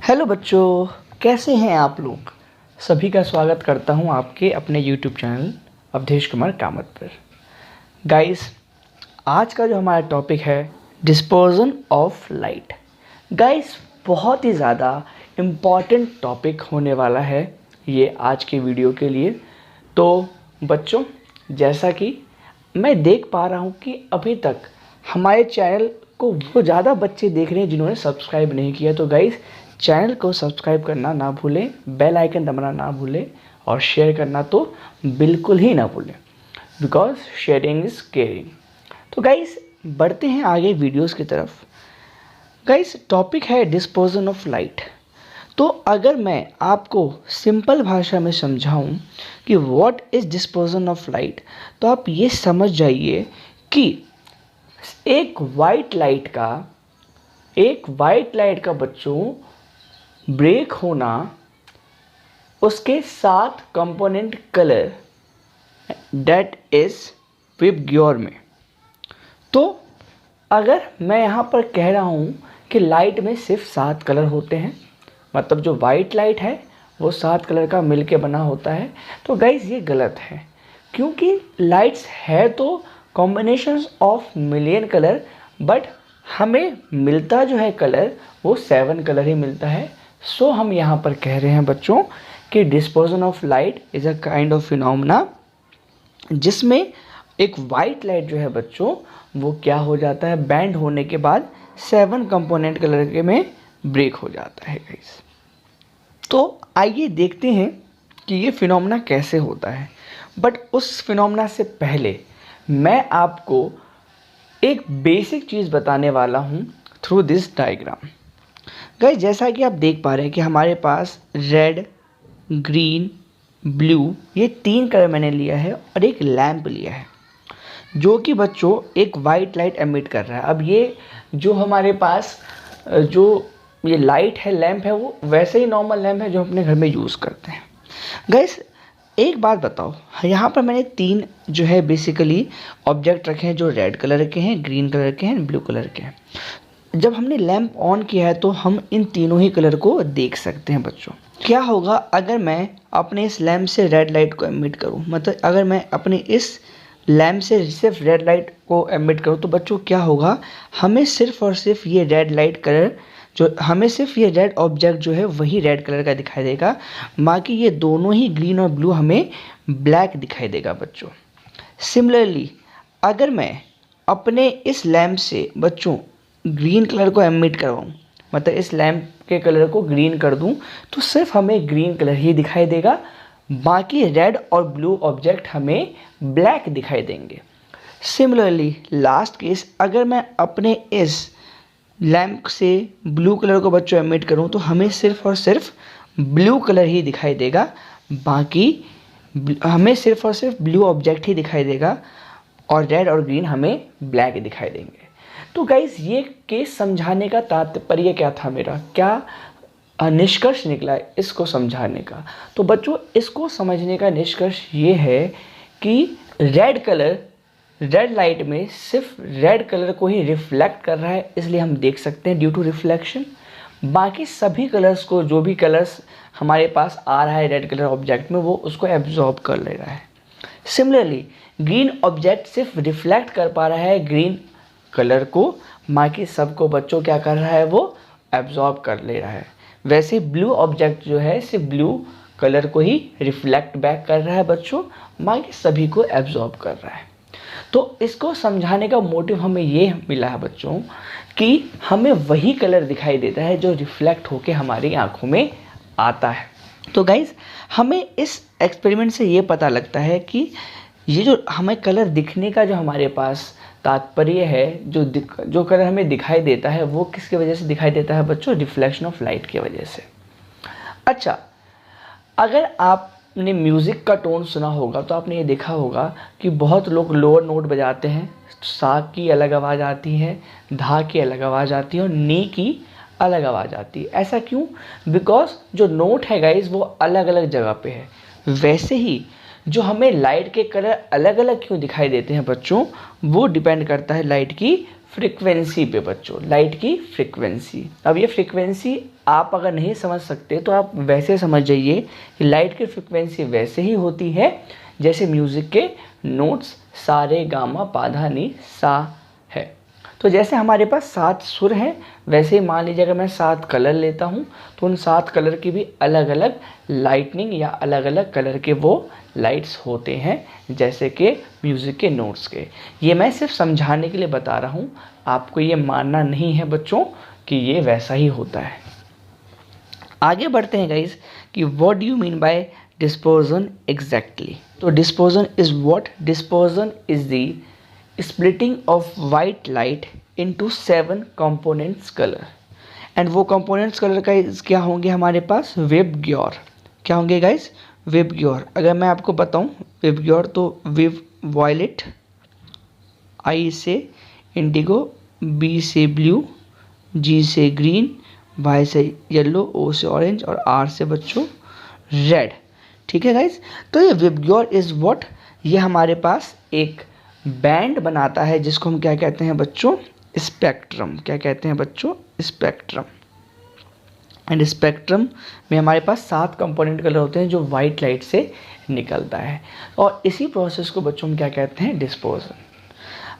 Hello बच्चों, कैसे हैं आप लोग। सभी का स्वागत करता हूं आपके अपने यूट्यूब चैनल अवधेश कुमार कामत पर। गाइस, आज का जो हमारा टॉपिक है डिस्पर्जन ऑफ लाइट। गाइस, बहुत ही ज़्यादा इम्पॉर्टेंट टॉपिक होने वाला है ये आज के वीडियो के लिए। तो बच्चों, जैसा कि मैं देख पा रहा हूँ कि अभी तक हमारे चैनल को वो ज़्यादा बच्चे देख रहे हैं जिन्होंने सब्सक्राइब नहीं किया। तो गाइस, चैनल को सब्सक्राइब करना ना भूलें, बेल आइकन दबाना ना भूलें और शेयर करना तो बिल्कुल ही ना भूलें, बिकॉज शेयरिंग इज़ केयरिंग। तो गाइस, बढ़ते हैं आगे वीडियोस की तरफ। गाइस, टॉपिक है डिस्पोजन ऑफ लाइट। तो अगर मैं आपको सिंपल भाषा में समझाऊं कि what is dispersion of light, तो आप ये समझ जाइए कि एक वाइट लाइट का बच्चों ब्रेक होना, उसके 7 component colour that is VIBGYOR में। तो अगर मैं यहाँ पर कह रहा हूँ कि लाइट में सिर्फ 7 कलर होते हैं, मतलब जो वाइट लाइट है वो 7 कलर का मिलके बना होता है, तो गाइस ये गलत है। क्योंकि लाइट्स है तो combinations of million colour, but हमें मिलता जो है कलर वो 7 कलर ही मिलता है। सो हम यहाँ पर कह रहे हैं बच्चों कि dispersion of light is a kind of phenomena जिसमें एक वाइट लाइट जो है बच्चों वो क्या हो जाता है, बैंड होने के बाद 7 कंपोनेंट कलर के में ब्रेक हो जाता है गाइस। तो आइए देखते हैं कि ये फिनोमेना कैसे होता है। बट उस फिनोमेना से पहले मैं आपको एक बेसिक चीज़ बताने वाला हूँ थ्रू दिस डायग्राम। गाइस, जैसा कि आप देख पा रहे हैं कि हमारे पास रेड, ग्रीन, ब्लू ये 3 कलर मैंने लिया है और एक लैंप लिया है जो कि बच्चों एक वाइट लाइट एमिट कर रहा है। अब ये जो हमारे पास जो ये लाइट है, लैंप है, वो वैसे ही नॉर्मल लैंप है जो अपने घर में यूज़ करते हैं। गाइस, एक बात बताओ, यहाँ पर मैंने 3 जो है बेसिकली ऑब्जेक्ट रखे हैं जो रेड कलर के हैं, ग्रीन कलर के हैं, ब्लू कलर के हैं। जब हमने लैंप ऑन किया है तो हम इन तीनों ही कलर को देख सकते हैं बच्चों। क्या होगा अगर मैं अपने इस लैंप से रेड लाइट को एमिट करूं, मतलब अगर मैं अपने इस लैंप से सिर्फ रेड लाइट को एमिट करूं, तो बच्चों क्या होगा, हमें सिर्फ और सिर्फ ये रेड लाइट कलर जो हमें सिर्फ ये रेड ऑब्जेक्ट जो है वही रेड कलर का दिखाई देगा, बाकी ये दोनों ही ग्रीन और ब्लू हमें ब्लैक दिखाई देगा बच्चों। सिमिलरली अगर मैं अपने इस लैंप से बच्चों ग्रीन कलर को एमिट करवाऊँ, मतलब इस लैंप के कलर को ग्रीन कर दूं, तो सिर्फ हमें ग्रीन कलर ही दिखाई देगा, बाकी रेड और ब्लू ऑब्जेक्ट हमें ब्लैक दिखाई देंगे। सिमिलरली लास्ट केस, अगर मैं अपने इस लैंप से ब्लू कलर को बच्चों एमिट करूं, तो हमें सिर्फ और सिर्फ ब्लू कलर ही दिखाई देगा, बाकी हमें सिर्फ और सिर्फ ब्लू ऑब्जेक्ट ही दिखाई देगा और रेड और ग्रीन हमें ब्लैक दिखाई देंगे। तो गाइस, ये केस समझाने का तात्पर्य क्या था, मेरा क्या निष्कर्ष निकला इसको समझाने का। तो बच्चों, इसको समझने का निष्कर्ष ये है कि रेड लाइट में सिर्फ रेड कलर को ही रिफ्लेक्ट कर रहा है, इसलिए हम देख सकते हैं ड्यू टू रिफ्लेक्शन। बाकी सभी कलर्स को, जो भी कलर्स हमारे पास आ रहा है रेड कलर ऑब्जेक्ट में, वो उसको एब्जॉर्ब कर ले रहा है। सिमिलरली ग्रीन ऑब्जेक्ट सिर्फ रिफ्लेक्ट कर पा रहा है ग्रीन कलर को, बाकी सबको बच्चों क्या कर रहा है, वो एब्जॉर्ब कर ले रहा है। वैसे ब्लू ऑब्जेक्ट जो है सिर्फ ब्लू कलर को ही रिफ्लेक्ट बैक कर रहा है बच्चों, बाकी सभी को एब्जॉर्ब कर रहा है। तो इसको समझाने का मोटिव हमें ये मिला है बच्चों कि हमें वही कलर दिखाई देता है जो रिफ्लेक्ट होके हमारी आंखों में आता है। तो गाइज, हमें इस एक्सपेरिमेंट से ये पता लगता है कि ये जो हमें कलर दिखने का जो हमारे पास तात्पर्य है, जो कलर हमें दिखाई देता है वो किसकी वजह से दिखाई देता है बच्चों, रिफ्लेक्शन ऑफ लाइट की वजह से। अच्छा, अगर आपने म्यूज़िक का टोन सुना होगा तो आपने ये देखा होगा कि बहुत लोग लोअर नोट बजाते हैं, सा की अलग आवाज़ आती है, धा की अलग आवाज़ आती है और नी की अलग आवाज़ आती है। ऐसा क्यों? बिकॉज जो नोट है गाइज वो अलग अलग जगह पे है। वैसे ही जो हमें लाइट के कलर अलग अलग क्यों दिखाई देते हैं बच्चों, वो डिपेंड करता है लाइट की फ्रीक्वेंसी पे बच्चों, लाइट की फ्रीक्वेंसी। अब ये फ्रीक्वेंसी आप अगर नहीं समझ सकते तो आप वैसे समझ जाइए कि लाइट की फ्रीक्वेंसी वैसे ही होती है जैसे म्यूज़िक के नोट्स सा रे गा मा पा धा नी सा है। तो जैसे हमारे पास 7 सुर हैं, वैसे ही मान लीजिए अगर मैं 7 कलर लेता हूँ तो उन 7 कलर की भी अलग अलग लाइटनिंग या अलग अलग कलर के वो लाइट्स होते हैं जैसे कि म्यूज़िक के नोट्स के। ये मैं सिर्फ समझाने के लिए बता रहा हूँ, आपको ये मानना नहीं है बच्चों कि ये वैसा ही होता है। आगे बढ़ते हैं गाइस कि what do you mean by dispersion exactly. तो dispersion is what? Dispersion is the splitting of white light into 7 components color and वो components color का क्या होंगे हमारे पास? विबग्योर। क्या होंगे गाइस? विबग्योर। अगर मैं आपको बताऊं विबग्योर तो विव वॉयलेट, आई से इंडिगो, बी से ब्लू, जी से ग्रीन, वाई से येलो, ओ से ऑरेंज और आर से बच्चों रेड। ठीक है गाइस, तो ये विबग्योर इज़ व्हाट? ये हमारे पास एक बैंड बनाता है जिसको हम क्या कहते हैं बच्चों? स्पेक्ट्रम। क्या कहते हैं बच्चों? स्पेक्ट्रम। एंड स्पेक्ट्रम में हमारे पास 7 कंपोनेंट कलर होते हैं जो वाइट लाइट से निकलता है और इसी प्रोसेस को बच्चों हम क्या कहते हैं? डिस्पर्जन।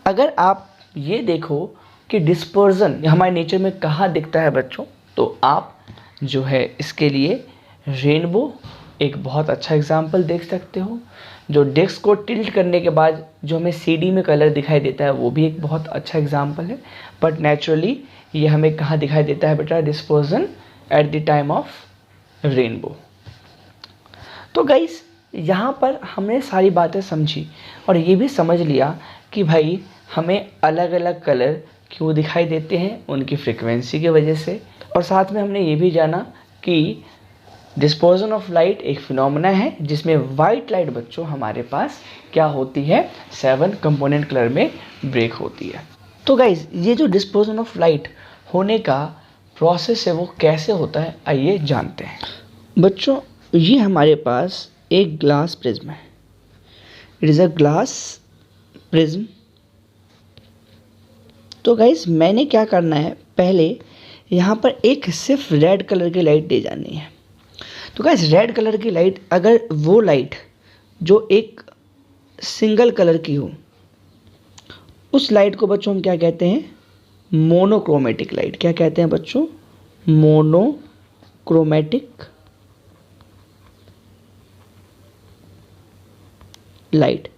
अगर आप ये देखो कि डिस्पर्जन हमारे नेचर में कहाँ दिखता है बच्चों, तो आप जो है इसके लिए रेनबो एक बहुत अच्छा एग्जाम्पल देख सकते हो। जो डिस्क को टिल्ट करने के बाद जो हमें सीडी में कलर दिखाई देता है वो भी एक बहुत अच्छा एग्जाम्पल है। बट नेचुरली ये हमें कहाँ दिखाई देता है बेटा? Dispersion at the time of rainbow. तो गाइस यहाँ पर हमने सारी बातें समझी और ये भी समझ लिया कि भाई हमें अलग अलग कलर क्यों दिखाई देते हैं, उनकी फ्रिक्वेंसी की वजह से। और साथ में हमने ये भी जाना कि डिस्पर्जन ऑफ लाइट एक फिनोमेना है जिसमें वाइट लाइट बच्चों हमारे पास क्या होती है? 7 कंपोनेंट कलर में ब्रेक होती है। तो गाइज ये जो डिस्पर्जन ऑफ लाइट होने का प्रोसेस है वो कैसे होता है, आइए जानते हैं। बच्चों ये हमारे पास एक ग्लास प्रिज्म है। It is a glass prism. तो गाइज मैंने क्या करना है, पहले यहाँ पर एक सिर्फ रेड कलर की लाइट दे जानी है। तो गाइस रेड कलर की लाइट, अगर वो लाइट जो एक सिंगल कलर की हो उस लाइट को बच्चों हम क्या कहते हैं? Monochromatic light. क्या कहते हैं बच्चों? Monochromatic light.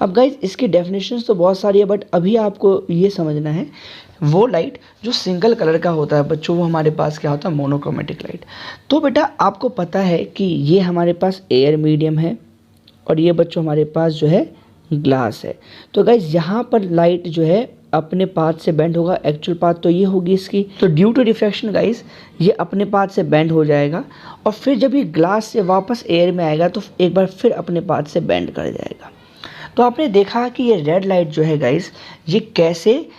अब गाइज इसकी डेफिनेशंस तो बहुत सारी है बट अभी आपको ये समझना है वो लाइट जो सिंगल कलर का होता है बच्चों वो हमारे पास क्या होता है? Monochromatic light. तो बेटा आपको पता है कि ये हमारे पास एयर मीडियम है और ये बच्चों हमारे पास जो है ग्लास है। तो गाइज यहाँ पर लाइट जो है अपने पाथ से बेंड होगा। एक्चुअल पाथ तो ये होगी इसकी, तो ड्यू टू रिफ्रैक्शन गाइज ये अपने पाथ से बेंड हो जाएगा और फिर जब ये ग्लास से वापस एयर में आएगा तो एक बार फिर अपने पाथ से बेंड कर जाएगा। तो आपने देखा कि ये रेड लाइट जो है गाइज ये कैसे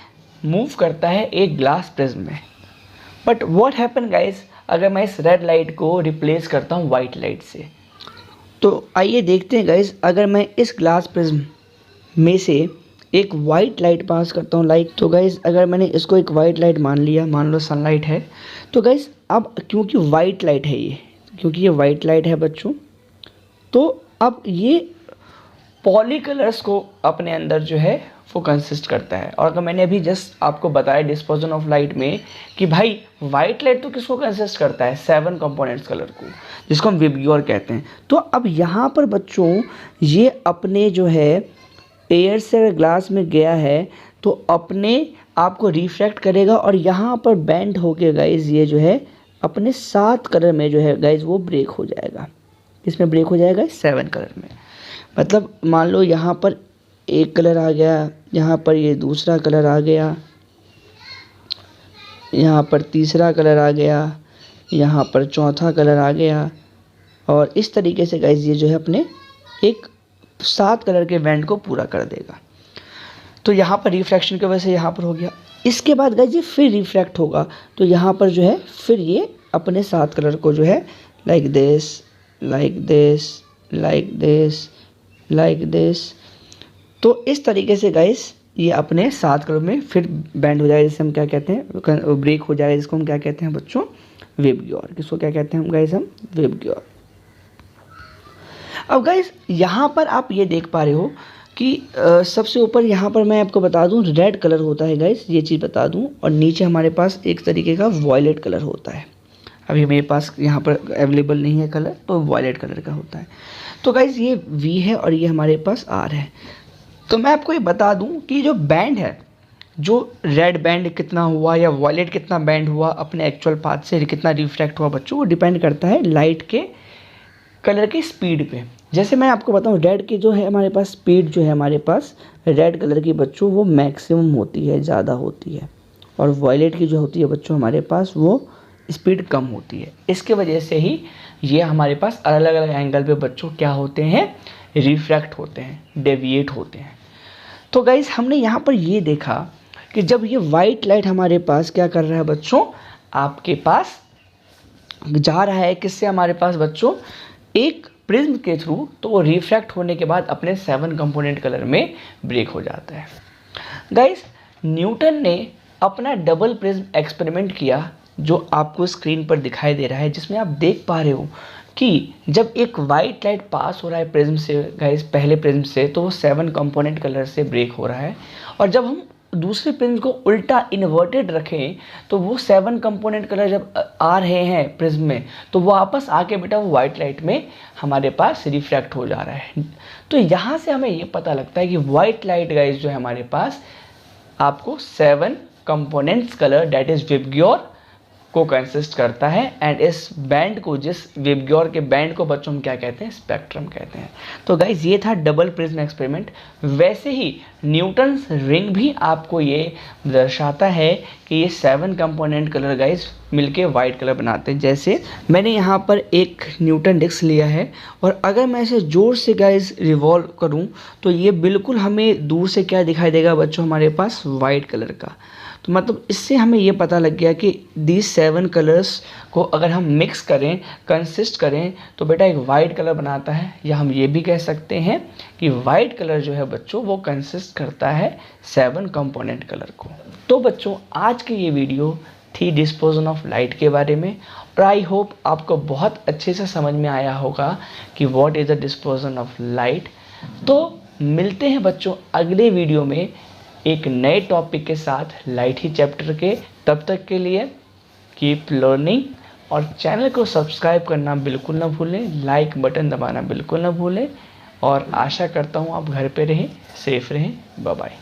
मूव करता है एक ग्लास प्रिज्म में। बट व्हाट हैपन गाइज अगर मैं इस रेड लाइट को रिप्लेस करता हूँ वाइट लाइट से? तो आइए देखते हैं गाइज, अगर मैं इस ग्लास प्रिज्म में से एक वाइट लाइट पास करता हूँ लाइक, तो गाइज अगर मैंने इसको एक वाइट लाइट मान लिया, मान लो सनलाइट है, तो गाइज अब क्योंकि वाइट लाइट है ये, क्योंकि ये वाइट लाइट है बच्चों, तो अब ये पॉली कलर्स को अपने अंदर जो है वो कंसिस्ट करता है। और अगर मैंने अभी जस्ट आपको बताया डिस्पर्जन ऑफ लाइट में कि भाई वाइट लाइट तो किसको कंसिस्ट करता है? 7 कंपोनेंट्स कलर को, जिसको हम विबग्योर कहते हैं। तो अब यहाँ पर बच्चों ये अपने जो है एयर से ग्लास में गया है तो अपने आप को रिफ्रैक्ट करेगा और यहाँ पर बेंड होके गाइज ये जो है अपने 7 कलर में जो है गाइज वो ब्रेक हो जाएगा। इसमें ब्रेक हो जाएगा 7 कलर में। मतलब मान लो यहाँ पर एक कलर आ गया, यहाँ पर ये दूसरा कलर आ गया, यहाँ पर तीसरा कलर आ गया, यहाँ पर चौथा कलर आ गया और इस तरीके से गाइज ये जो है अपने एक 7 कलर के बैंड को पूरा कर देगा। तो यहाँ पर रिफ्रैक्शन की वजह से यहाँ पर हो गया। इसके बाद गाइज ये फिर रिफ्रैक्ट होगा तो यहाँ पर जो है फिर ये अपने 7 कलर को जो है like this, like this, like this, like this, तो इस तरीके से गाइस ये अपने 7 कलर में फिर बैंड हो जाएगा, जिसे हम क्या कहते हैं, ब्रेक हो जाएगा, जिसको हम क्या कहते हैं बच्चों, विबग्योर। किसको क्या कहते हैं हम गाइस, हम विबग्योर। अब गाइस यहाँ पर आप ये देख पा रहे हो कि सबसे ऊपर यहाँ पर मैं आपको बता दूँ रेड कलर होता है गाइस, ये चीज़ बता दूँ, और नीचे हमारे पास एक तरीके का वॉयलेट कलर होता है। अभी मेरे पास यहाँ पर अवेलेबल नहीं है कलर, तो वॉयलेट कलर का होता है। तो गाइस ये वी है और ये हमारे पास आर है। तो मैं आपको ये बता दूं कि जो बैंड है, जो रेड बैंड कितना हुआ या वॉयलेट कितना बैंड हुआ अपने एक्चुअल पाथ से कितना रिफ्रैक्ट हुआ बच्चों, वो डिपेंड करता है लाइट के कलर की स्पीड पे। जैसे मैं आपको बताऊं रेड की जो है हमारे पास स्पीड जो है हमारे पास रेड कलर की बच्चों वो मैक्सिमम होती है, ज़्यादा होती है, और वॉयलेट की जो होती है बच्चों हमारे पास वो स्पीड कम होती है। इसके वजह से ही ये हमारे पास अलग अलग एंगल पे बच्चों क्या होते हैं, रिफ्रैक्ट होते हैं, डेविएट होते हैं। तो गाइस हमने यहाँ पर ये देखा कि जब ये वाइट लाइट हमारे पास क्या कर रहा है बच्चों, आपके पास जा रहा है किससे हमारे पास बच्चों, एक प्रिज्म के थ्रू, तो वो रिफ्रैक्ट होने के बाद अपने 7 कंपोनेंट कलर में ब्रेक हो जाता है। गाइस न्यूटन ने अपना डबल प्रिज्म एक्सपेरिमेंट किया जो आपको स्क्रीन पर दिखाई दे रहा है, जिसमें आप देख पा रहे हो कि जब एक वाइट लाइट पास हो रहा है प्रिज्म से गाइस, पहले प्रिज्म से, तो वो 7 कंपोनेंट कलर से ब्रेक हो रहा है, और जब हम दूसरे प्रिज्म को उल्टा इन्वर्टेड रखें तो वो 7 कंपोनेंट कलर जब आ रहे हैं प्रिज्म में, तो वो वापस आके बेटा वो वाइट लाइट में हमारे पास रिफ्रैक्ट हो जा रहा है। तो यहाँ से हमें ये पता लगता है कि वाइट लाइट गाइस जो है हमारे पास आपको 7 components colour that is VIBGYOR को कंसिस्ट करता है, एंड इस बैंड को, जिस विबग्योर के बैंड को बच्चों हम क्या कहते हैं, स्पेक्ट्रम कहते हैं। तो गाइज ये था डबल प्रिज्म एक्सपेरिमेंट। वैसे ही न्यूटन्स रिंग भी आपको ये दर्शाता है कि ये 7 कंपोनेंट कलर गाइज मिलके वाइट कलर बनाते हैं। जैसे मैंने यहाँ पर एक न्यूटन डिस्क लिया है, और अगर मैं इसे जोर से गाइज रिवॉल्व करूँ तो ये बिल्कुल हमें दूर से क्या दिखाई देगा बच्चों, हमारे पास वाइट कलर का। तो मतलब इससे हमें ये पता लग गया कि these 7 कलर्स को अगर हम मिक्स करें, कंसिस्ट करें, तो बेटा एक वाइट कलर बनाता है। या हम ये भी कह सकते हैं कि वाइट कलर जो है बच्चों वो कंसिस्ट करता है 7 कंपोनेंट कलर को। तो बच्चों आज की ये वीडियो थी डिस्पोजन ऑफ लाइट के बारे में, और आई होप आपको बहुत अच्छे से समझ में आया होगा कि what is the dispersion of light. तो मिलते हैं बच्चों अगले वीडियो में एक नए टॉपिक के साथ लाइट ही चैप्टर के। तब तक के लिए कीप लर्निंग, और चैनल को सब्सक्राइब करना बिल्कुल ना भूलें, लाइक बटन दबाना बिल्कुल ना भूलें, और आशा करता हूँ आप घर पे रहें, सेफ रहें। Bye bye.